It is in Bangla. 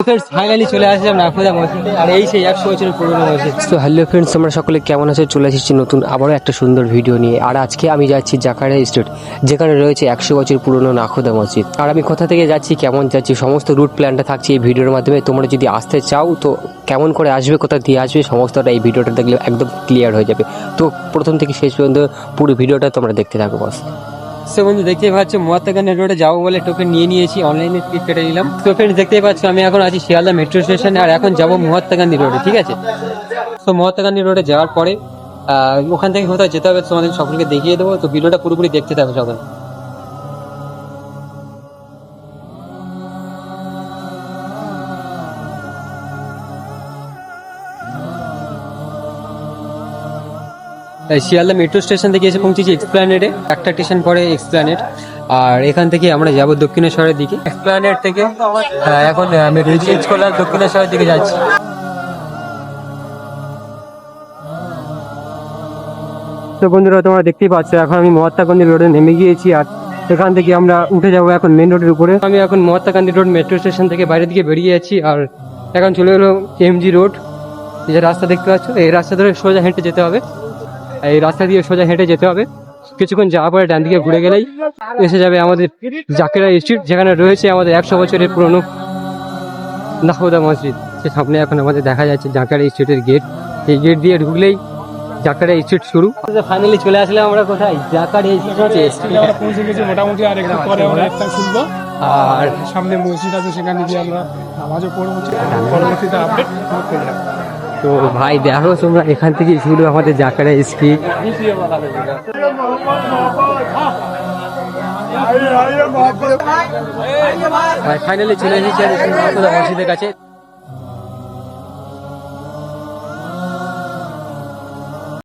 ফ্রেন্ডস ফাইনালি চলে আসলাম নাখোদা মসজিদে, আর এই সেই 100 বছরের পুরনো মসজিদ। তো হ্যালো ফ্রেন্ডস, তোমরা সকলে কেমন আছো? চলে এসেছি নতুন আবারও একটা সুন্দর ভিডিও নিয়ে। আর আজকে আমি যাচ্ছি জাকারিয়া স্ট্রিট, যেখানে রয়েছে 100 বছর পুরনো নাখোদা মসজিদ। আর আমি কোথা থেকে যাচ্ছি, কেমন যাচ্ছি, সমস্ত রুট প্ল্যানটা থাকছে এই ভিডিওর মাধ্যমে। তোমরা যদি আসতে চাও তো কেমন করে আসবে, কোথা দিয়ে আসবে, সমস্তটা এই ভিডিওটা দেখলে একদম ক্লিয়ার হয়ে যাবে। তো প্রথম থেকে শেষ পর্যন্ত পুরো ভিডিওটা তোমরা দেখতে থাকো বস। সো বন্ধু দেখতেই পাচ্ছ মহাত্মা রোডে যাবো বলে টোকেন নিয়ে নিয়েছি, অনলাইনে টিকিট কেটে নিলাম। তো ফ্রেন্ডস দেখতেই পাচ্ছ আমি এখন আছি শিয়ালদা মেট্রো স্টেশনে, আর এখন যাবো মহাত্মা গান্ধী রোডে, ঠিক আছে? তো মহাত্মা গান্ধী রোডে যাওয়ার পরে ওখান থেকে কোথাও যেতে হবে, তোমাদের সকলকে দেখিয়ে দেবো। তো ভিডিওটা পুরোপুরি দেখতে থাকো সকল। শিয়ালদা মেট্রো স্টেশন থেকে এসে পৌঁছেছি এক্সপ্ল্যানেডে, একটা স্টেশন পরে এক্সপ্ল্যানেড। আর এখান থেকে আমরা যাব দক্ষিণেশ্বরের দিকে। এক্সপ্ল্যানেড থেকে এখন আমি চেঞ্জ করলাম, দক্ষিণেশ্বরের দিকে যাচ্ছি। তো বন্ধুরা তোমরা দেখতেই পাচ্ছ এখন আমি মহাত্মা গান্ধী রোডে নেমে গিয়েছি, আর এখান থেকে আমরা উঠে যাবো এখন মেন রোডের উপরে। আমি এখন Mahatma Gandhi road metro station থেকে বাইরের দিকে বেরিয়ে যাচ্ছি, আর এখন চলে এলো এমজি রোড। এই যে রাস্তা দেখতে পাচ্ছ, এই রাস্তা ধরে সোজা হেঁটে যেতে হবে, এই রাস্তা দিয়ে সোজা হেঁটে যেতে হবে। কিছুক্ষণ যাওয়ার পরে ডান দিকে ঘুরে গেলেই এসে যাবে আমাদের জাকিরা স্ট্রিট, যেখানে রয়েছে আমাদের 100 বছরের পুরনো নাখোদা মসজিদ। সে সামনে এখন আমাদের দেখা যাচ্ছে জাকিরা স্ট্রিটের গেট। এই গেট দিয়ে ঢুকলেই জাকিরা স্ট্রিট শুরু। ফাইনালি চলে আসলাম আমরা কোথায়, জাকিরা স্ট্রিট পৌঁছে গেছি মোটামুটি। আর একটু পরে আমরা একটা শুনবো, আর সামনে মসজিদ আছে, সেখানে গিয়ে আমরা নামাজও পড়বো। পরবর্তীতে আপডেট করে যাবো। তো ভাই দেখো তোমরা, এখান থেকে শুরু আমাদের জাকিরা স্ট্রিট। ফাইনালি চলে এসেছি মসজিদের কাছে।